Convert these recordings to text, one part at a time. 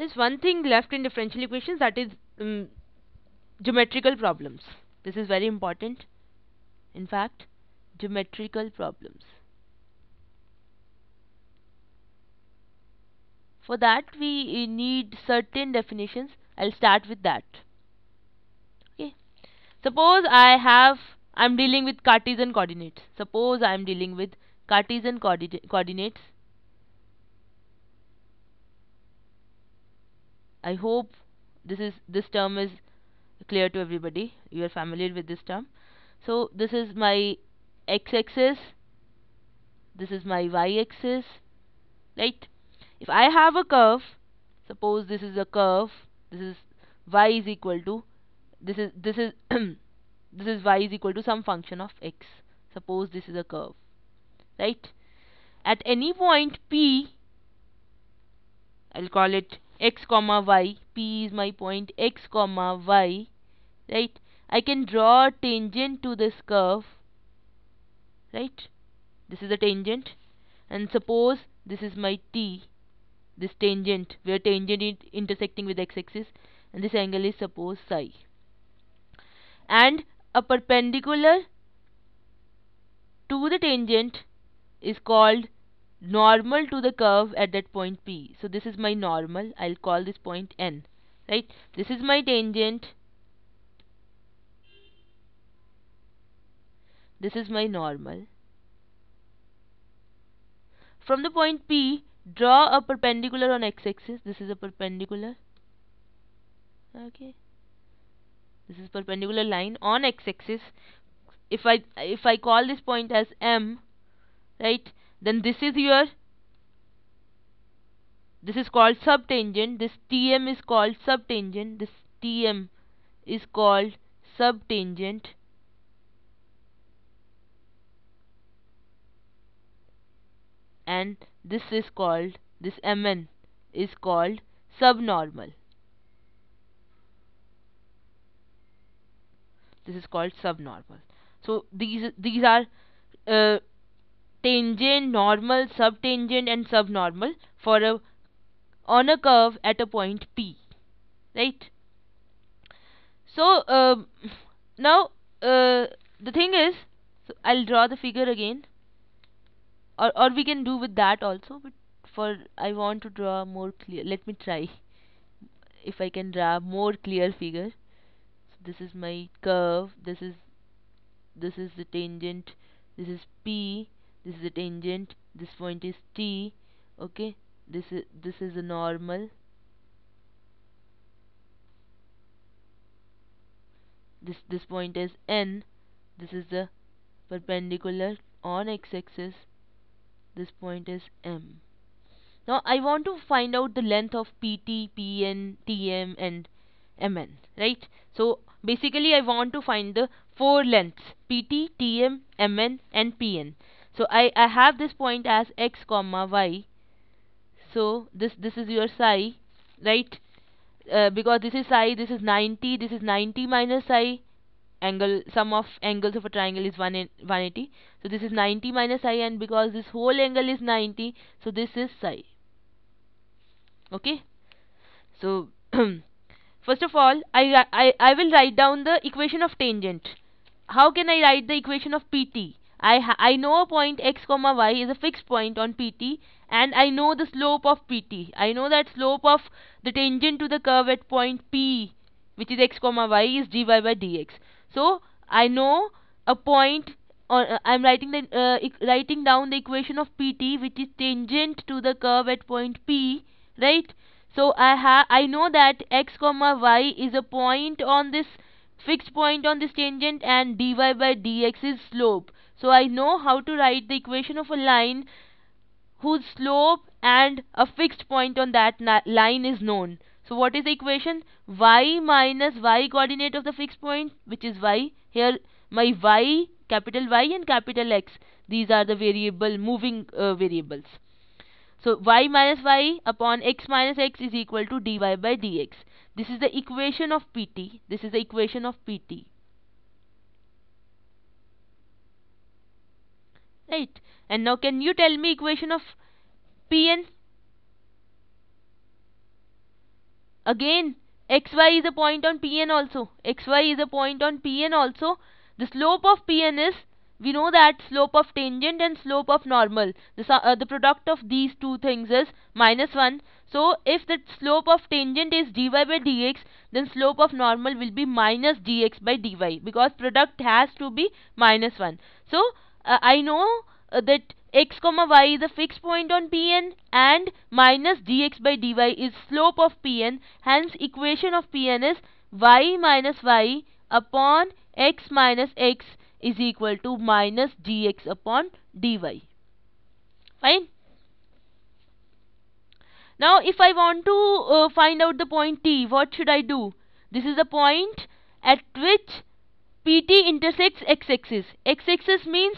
There's one thing left in differential equations, that is geometrical problems. This is very important. In fact, geometrical problems. For that we need certain definitions. I'll start with that. Okay. Suppose I'm dealing with Cartesian coordinates. Suppose I'm dealing with Cartesian coordinates. I hope this term is clear to everybody. You are familiar with this term. So this is my x-axis, this is my y-axis, right? If I have a curve, suppose this is a curve, this is y is equal to this is this is y is equal to some function of x. Suppose this is a curve, right? At any point P, I'll call it x comma y. P is my point x comma y, right? I can draw a tangent to this curve, right? This is a tangent, and suppose this is my t, this tangent, where tangent is intersecting with x-axis, and this angle is suppose psi, and a perpendicular to the tangent is called normal to the curve at that point P. So this is my normal. I'll call this point N, right? This is my tangent, this is my normal. From the point P, draw a perpendicular on x-axis. This is a perpendicular, okay? This is perpendicular line on x-axis. If I call this point as M, right, then this is called subtangent. This TM is called subtangent. This TM is called subtangent, and this MN is called subnormal. This is called subnormal. So these are tangent, normal, subtangent, and subnormal on a curve at a point P, right? So now the thing is, so I'll draw the figure again, or we can do with that also, but I want to draw more clear. Let me try if I can draw more clear figure. So this is my curve, this is the tangent, this is P, this is the tangent, this point is T, okay? This is the normal, this point is N, this is the perpendicular on x-axis, this point is M. Now I want to find out the length of PT, PN, TM, and MN, right? So basically I want to find the four lengths: PT, TM, MN, and PN. So I have this point as x comma y. So this is your psi, right? Because this is psi, this is 90, this is 90 minus psi. Angle, sum of angles of a triangle is 180. So this is 90 minus psi, and because this whole angle is 90, so this is psi. Okay? So first of all, I will write down the equation of tangent. How can I write the equation of PT? I know a point x comma y is a fixed point on PT, and I know the slope of PT. I know that slope of the tangent to the curve at point P, which is x comma y, is dy by dx. So I know a point. I'm writing down the equation of PT, which is tangent to the curve at point P, right? So I know that x comma y is a point on this fixed point on this tangent, and dy by dx is slope. So I know how to write the equation of a line whose slope and a fixed point on that line is known. So what is the equation? Y minus y coordinate of the fixed point, which is y. Here my y, capital Y and capital X, these are the moving variables. So y minus y upon x minus x is equal to dy by dx. This is the equation of PT. This is the equation of PT. Right. And now can you tell me equation of Pn? again xy is a point on Pn also. Xy is a point on Pn also. The slope of Pn is, we know that slope of tangent and slope of normal, the product of these two things is -1. So if the slope of tangent is dy by dx, then slope of normal will be minus dx by dy, because product has to be -1. So I know that x comma y is a fixed point on Pn and minus dx by dy is slope of Pn. Hence equation of Pn is y minus y upon x minus x is equal to minus dx upon dy. Fine. Now if I want to find out the point T, what should I do? This is the point at which PT intersects x-axis. X-axis means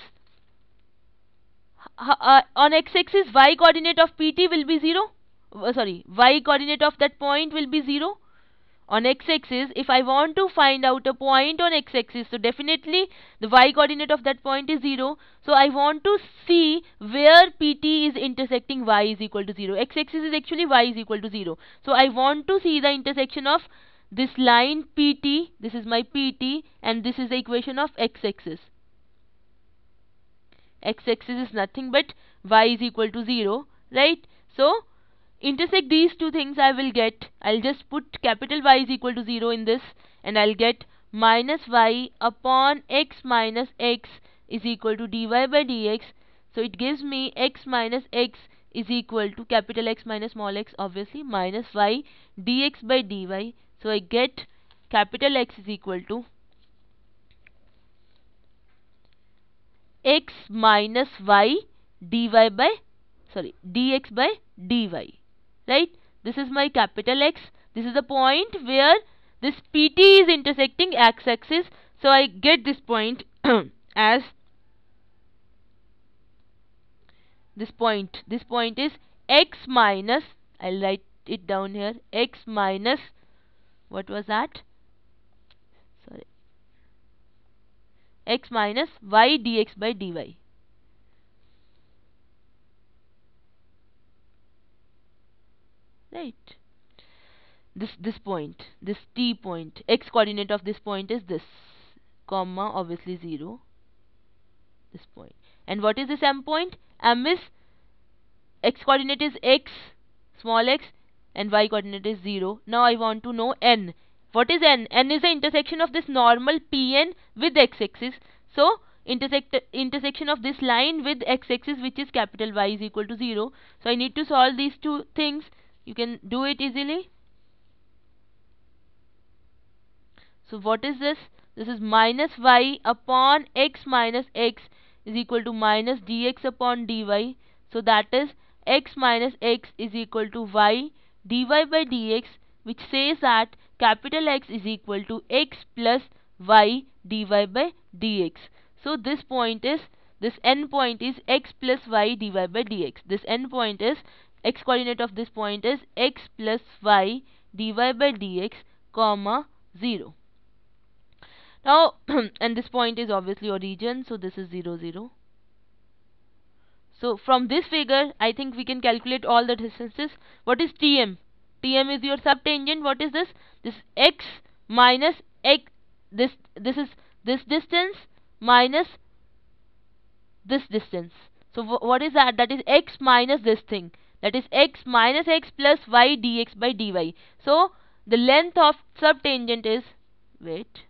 on x-axis y coordinate of PT will be 0. Y coordinate of that point will be 0. On x-axis, if I want to find out a point on x-axis, so definitely the y coordinate of that point is 0. So I want to see where PT is intersecting y is equal to 0. X-axis is actually y is equal to 0. So I want to see the intersection of this line PT, this is my PT, and this is the equation of x-axis. X-axis is nothing but y is equal to 0, right? So intersect these two things, I'll just put capital Y is equal to 0 in this, and I'll get minus y upon x minus x is equal to dy by dx. So it gives me x minus x is equal to capital X minus small x, obviously, minus y dx by dy. So I get capital X is equal to x minus y dx by dy. Right? This is my capital X. This is the point where this PT is intersecting x-axis. So I get this point as this point. This point is x minus, I'll write it down here, x minus, what was that? Sorry. X minus y dx by dy. Right. This point, this T point, x coordinate of this point is this, comma, obviously 0, this point. And what is this M point? M is, x coordinate is x, small x, and y coordinate is 0. Now I want to know N. What is N? N is the intersection of this normal Pn with x-axis. So intersection of this line with x-axis, which is capital Y is equal to 0. So I need to solve these two things. You can do it easily. So what is this? This is minus y upon x minus x is equal to minus dx upon dy. So that is x minus x is equal to y dy by dx, which says that capital X is equal to x plus y dy by dx. So this point is, this N point is x plus y dy by dx. This N point is, x coordinate of this point is x plus y dy by dx, comma 0. Now and this point is obviously origin, so this is 0 0. So from this figure I think we can calculate all the distances. What is Tm? Tm is your subtangent. What is this? This x minus x, this is this distance minus this distance. So what is that? That is x minus this thing. That is x minus x plus y dx by dy. So the length of subtangent is, wait,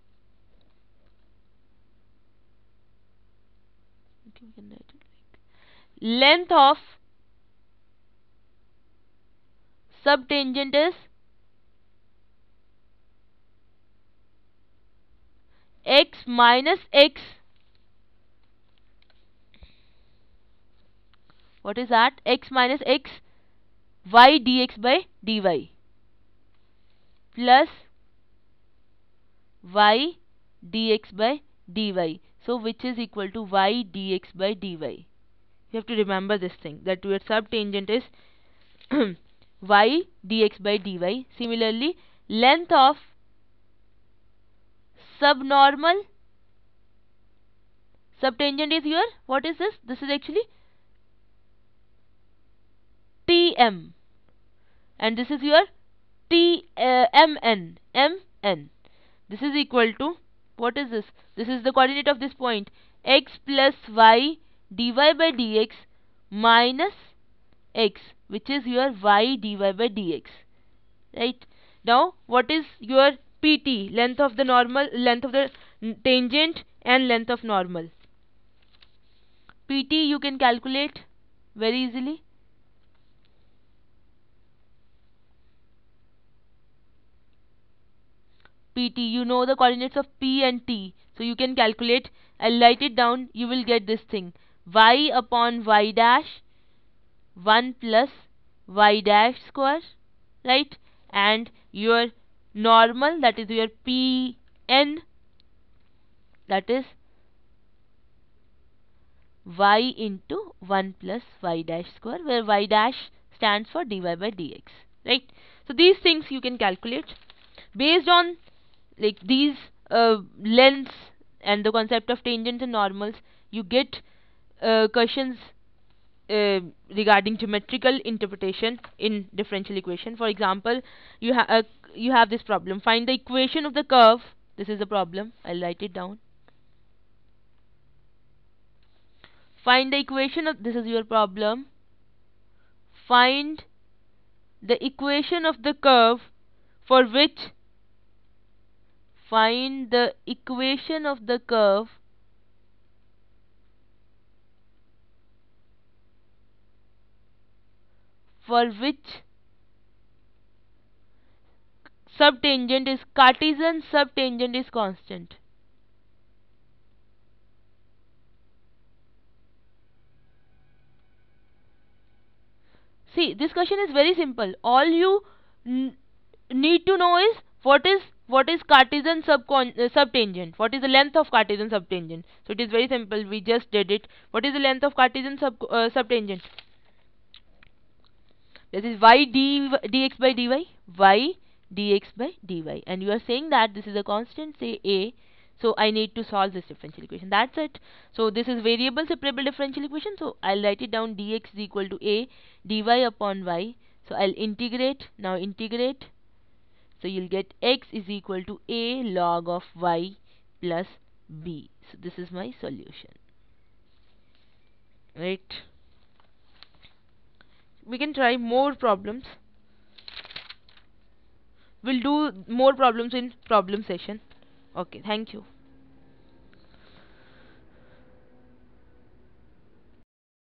okay, we can write it like, length of subtangent is x minus x. What is that? X minus x y dx by dy plus y dx by dy. So which is equal to y dx by dy. You have to remember this thing, that your subtangent is y dx by dy. Similarly, length of subnormal subtangent is your, what is this? This is actually Tm, and this is your mn. This is equal to, what is this? This is the coordinate of this point, x plus y dy by dx minus x, which is your y dy by dx, right? Now what is your pt, length of the normal, length of the tangent and length of normal? pt you can calculate very easily. pt, you know the coordinates of p and t, so you can calculate. I'll write it down. You will get this thing, y upon y dash 1 plus y dash square, right? And your normal, that is your pn, that is y into 1 plus y dash square, where y dash stands for dy by dx, right? So these things you can calculate based on like these lengths and the concept of tangents and normals. You get questions regarding geometrical interpretation in differential equation. For example, you have this problem: find the equation of the curve. This is the problem. I'll write it down. Find the equation of, this is your problem, find the equation of the curve for which, find the equation of the curve for which subtangent is, Cartesian subtangent is constant. See, this question is very simple. All you need to know is what is Cartesian subtangent. What is the length of Cartesian subtangent? So it is very simple. We just did it. What is the length of Cartesian subtangent? This is y dx by dy, y dx by dy, and you are saying that this is a constant, say a. So I need to solve this differential equation. That's it. So this is variable separable differential equation. So I'll write it down: dx is equal to a dy upon y. So I'll integrate. Now integrate. So you'll get x is equal to a log of y plus b. So this is my solution. Right. We can try more problems. We'll do more problems in problem session. Okay, thank you.